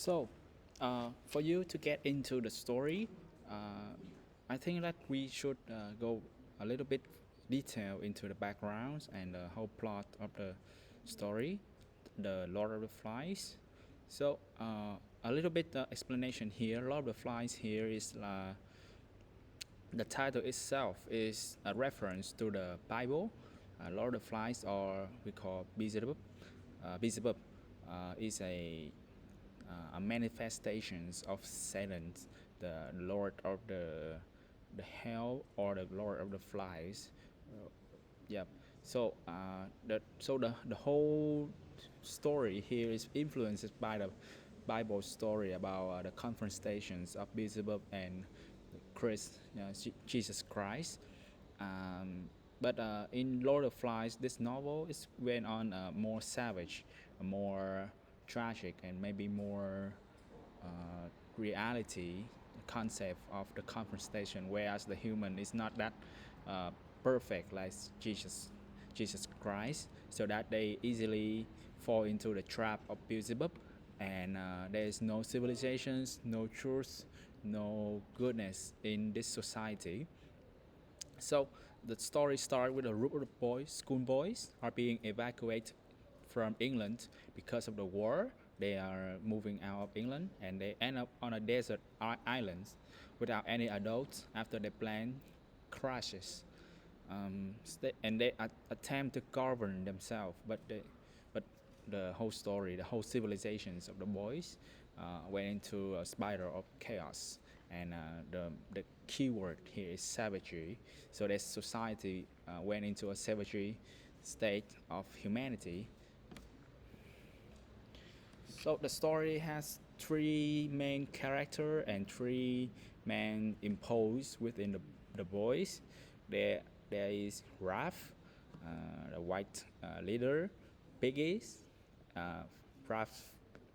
So, for you to get into the story, uh, I think that we should go a little bit detail into the backgrounds and the whole plot of the story, the Lord of the Flies. So, a little bit explanation here. Lord of the Flies here is the title itself is a reference to the Bible. Lord of the Flies, or we call Beelzebub. Beelzebub is a manifestations of Satan, the Lord of the hell or the Lord of the flies. Yep. So the whole story here is influenced by the Bible story about the confrontations of Beelzebub and Jesus Christ. But in Lord of Flies, this novel is went on more savage, more tragic, and maybe more uh, reality concept of the confrontation, whereas the human is not that uh, perfect like Jesus Christ, so that they easily fall into the trap of Beelzebub, and there is no civilizations, no truth, no goodness in this society. So the story starts with a group of boys, schoolboys, are being evacuated from England because of the war. They are moving out of England and they end up on a desert island without any adults after their plane crashes. And they attempt to govern themselves, but the whole story, the whole civilizations of the boys went into a spiral of chaos. And the key word here is savagery. So that society went into a savagery state of humanity. So the story has three main character and three main impose within the boys. There is Raph, the white leader, Piggies, uh, Raph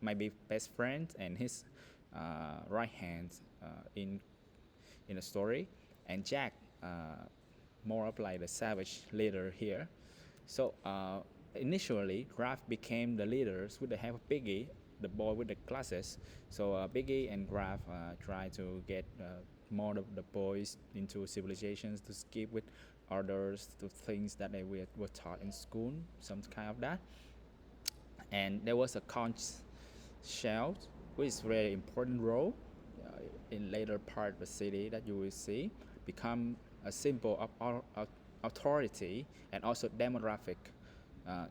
might be best friend and his right hand in the story, and Jack, more of like the savage leader here. So initially, Raph became the leaders with the help of Piggy, the boy with the glasses. So Piggy and Raph try to get more of the boys into civilizations to skip with others to things that they were taught in school, some kind of that. And there was a conch shell, which is a very important role in later part of the city that you will see, become a symbol of authority and also uh,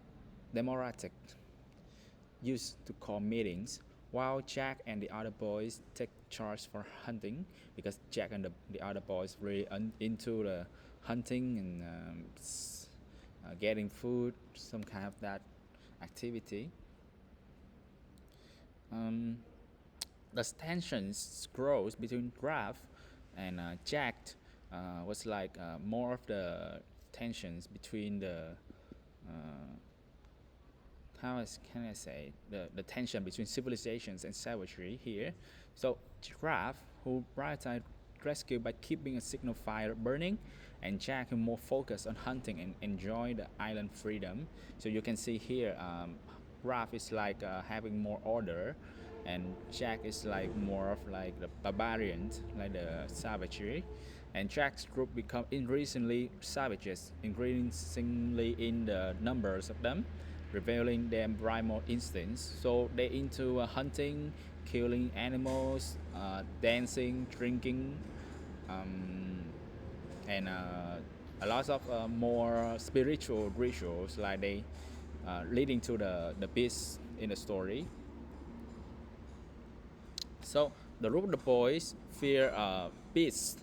democratic used to call meetings, while Jack and the other boys take charge for hunting, because Jack and the other boys really into the hunting and getting food, some kind of that activity. Um, the tensions grows between Graf and Jack was like more of the tensions between the uh, can I say the tension between civilizations and savagery here. So Graf, who prioritized rescue by keeping a signal fire burning, and Jack who more focused on hunting and enjoy the island freedom. So you can see here, Graf is like having more order, and Jack is like more of like the barbarian, like the savagery. And Jack's group become increasingly savages, increasingly in the numbers of them, revealing their primal instincts. So they into hunting, killing animals, dancing, drinking, um, and a lot of more spiritual rituals, like they leading to the beast in the story. So the group of the boys fear beasts.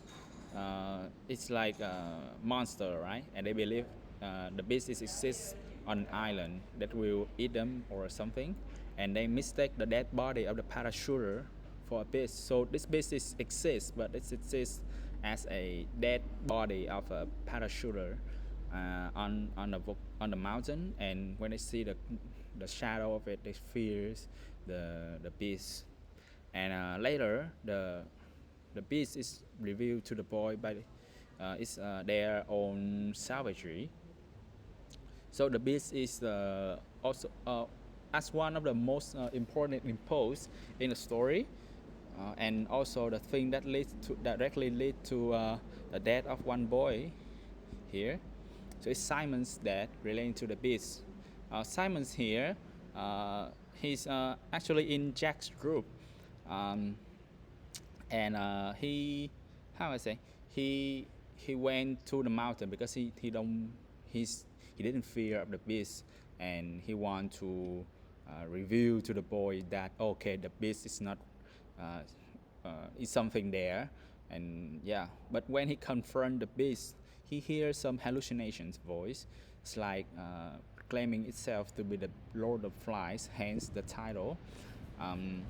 It's like a monster, right? And they believe the beast exists on an island that will eat them or something. And they mistake the dead body of the parachuter for a beast. So this beast exists, but it exists as a dead body of a parachuter on the mountain. And when they see the shadow of it, they fears the beast. And later, the beast is revealed to the boy by it's their own savagery. So the beast is also as one of the most important impulse in the story, and also the thing that leads to directly lead to the death of one boy here. So it's Simon's death relating to the beast. Simon's here. He's actually in Jack's group, um, and how I say, he he went to the mountain because he didn't fear of the beast, and he want to reveal to the boy that okay, the beast is not uh, is something there, and yeah. But when he confront the beast, he hears some hallucinations voice. It's like claiming itself to be the Lord of Flies, hence the title. Um,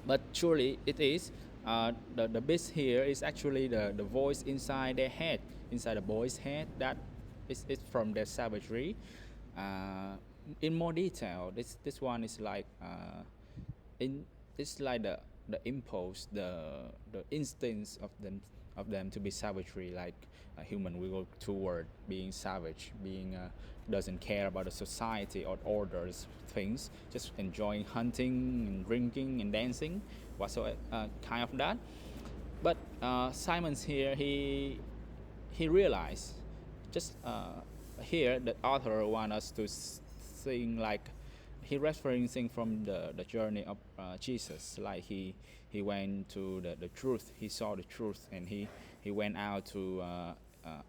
but surely it is. The beast here is actually the voice inside their head, inside the boy's head. That is from their savagery. Uh, in more detail, this one is like in it's like the impulse, the instincts of them to be savagery, like a human will go toward being savage, being doesn't care about the society or orders things, just enjoying hunting and drinking and dancing, whatsoever kind of that. But Simon's here, he realized just here the author want us to think like he referencing from the journey of Jesus, like he went to the truth, he saw the truth, and he went out to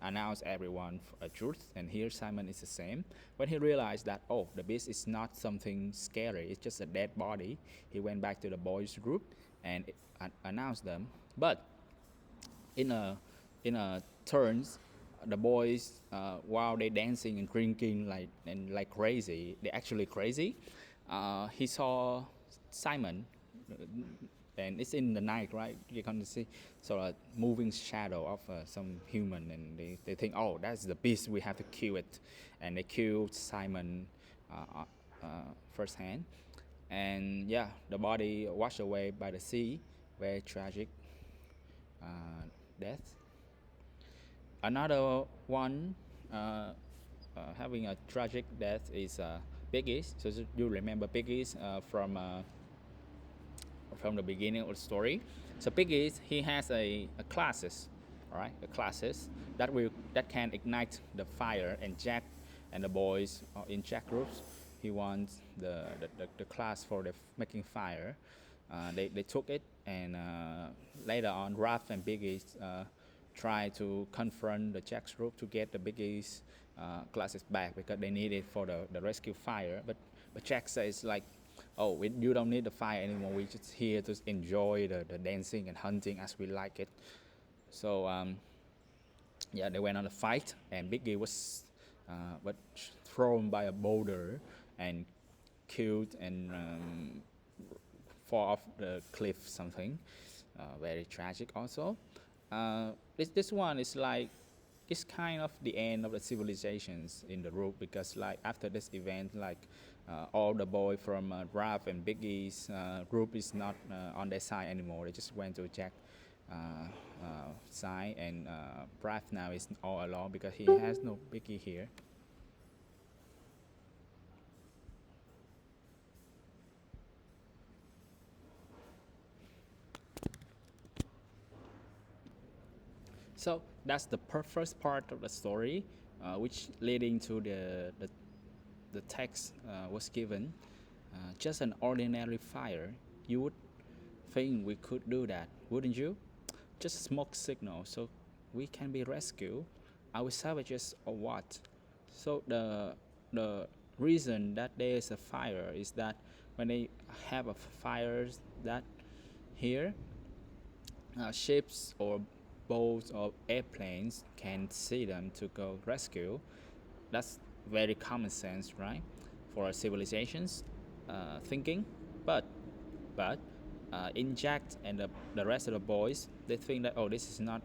announce everyone a truth. And here Simon is the same. When he realized that oh, the beast is not something scary, it's just a dead body, he went back to the boys group and announced them. But in a turns, the boys while they dancing and drinking like crazy, they actually crazy. He saw Simon, and it's in the night, right? You can see sort of moving shadow of some human, and they think, oh, that's the beast, we have to kill it, and they killed Simon uh, firsthand. And yeah, the body washed away by the sea, very tragic death. Another one having a tragic death is Piggies. So you remember Piggies from the beginning of the story. So Piggies, he has a classes, all right, the classes that can ignite the fire. And Jack and the boys in Jack groups, he wants the class for the making fire. They took it, and later on, Raph and Biggie try to confront the Jack's group to get the Biggie's classes back because they need it for the rescue fire. But Jack says like, oh, you don't need the fire anymore. We're just here to enjoy the dancing and hunting as we like it. So yeah, they went on a fight, and Biggie was but thrown by a boulder and killed and fall off the cliff something. Very tragic also. This one is like it's kind of the end of the civilizations in the group because like after this event, like all the boy from Raph and Biggie's group is not on their side anymore. They just went to Jack side, and Raph now is all alone because he has no Biggie here. So that's the first part of the story, which leading to the text was given. Just an ordinary fire. You would think we could do that, wouldn't you? Just smoke signal, so we can be rescued. Are we savages or what? So the reason that there is a fire is that when they have a fire that here ships or boats or airplanes can see them to go rescue. That's very common sense, right? For civilizations thinking. But but in Jack and the rest of the boys, they think that oh, this is not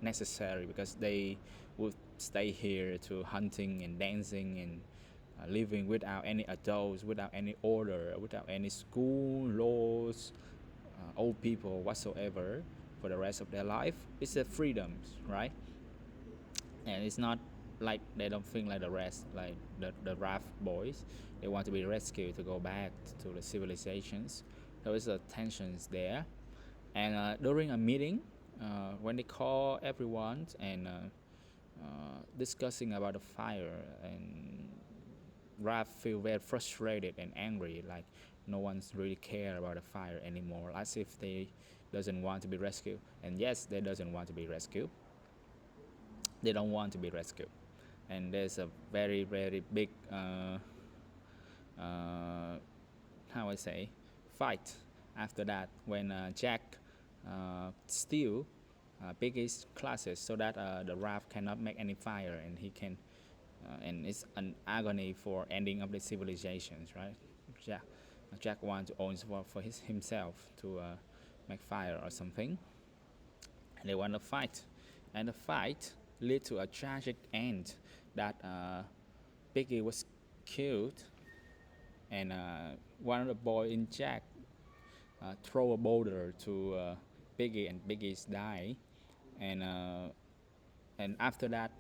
necessary because they would stay here to hunting and dancing and living without any adults, without any order, without any school laws, old people whatsoever for the rest of their life. It's a freedom, right? And it's not like they don't think like the rest, like the raft boys. They want to be rescued to go back to the civilizations. There is a tensions there, and during a meeting, when they call everyone and discussing about the fire, and Raph feel very frustrated and angry, like no one's really care about the fire anymore, as if they doesn't want to be rescued. And yes, they doesn't want to be rescued. They don't want to be rescued. And there's a very very big uh, how I say fight after that when Jack steal biggest classes so that the raft cannot make any fire and he can and it's an agony for ending of the civilizations, right? Jack, Jack wants to own for himself to make fire or something, and they want to fight, and the fight lead to a tragic end that Piggy was killed, and one of the boy in Jack throw a boulder to Piggy, and Piggy's die, and after that,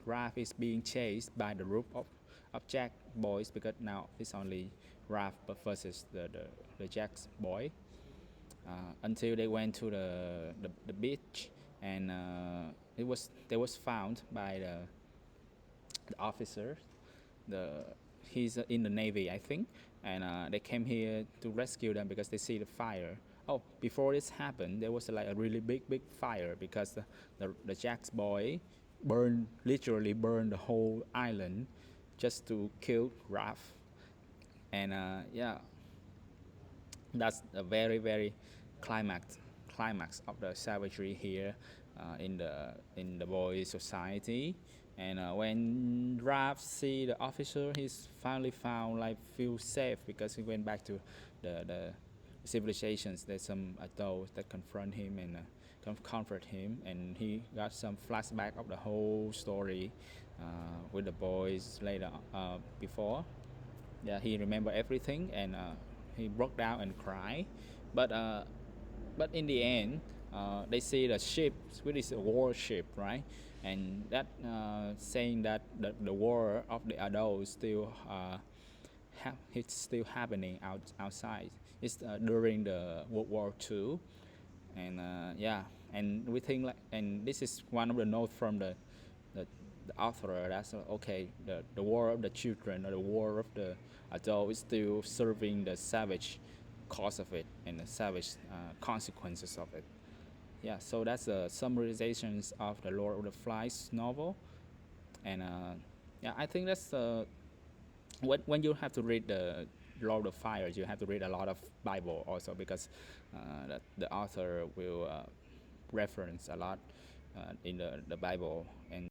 Raph is being chased by the group of Jack boys because now it's only Raph versus the Jack's boy until they went to the beach, and it was they was found by the officer. The he's in the navy, I think, and they came here to rescue them because they see the fire. Oh, before this happened, there was like a really big fire because the Jack's boy literally burned the whole island just to kill Raph, and yeah, that's a very very climax of the savagery here in the boy society. And when Raph see the officer, he's finally found like feel safe because he went back to the civilizations. There's some adults that confront him and comfort him, and he got some flashback of the whole story with the boys later before. Yeah, he remember everything, and he broke down and cried. But in the end, they see the ship, which is a warship, right? And that saying that the war of the adults still it's still happening outside. It's during the World War II, and yeah, and we think like, and this is one of the notes from the, the author. That's okay. The war of the children or the war of the adult is still serving the savage cause of it and the savage consequences of it. Yeah, so that's the summarizations of the Lord of the Flies novel, and yeah, I think that's when you have to read the Lord of Fires, you have to read a lot of Bible also because the author will reference a lot in the Bible, and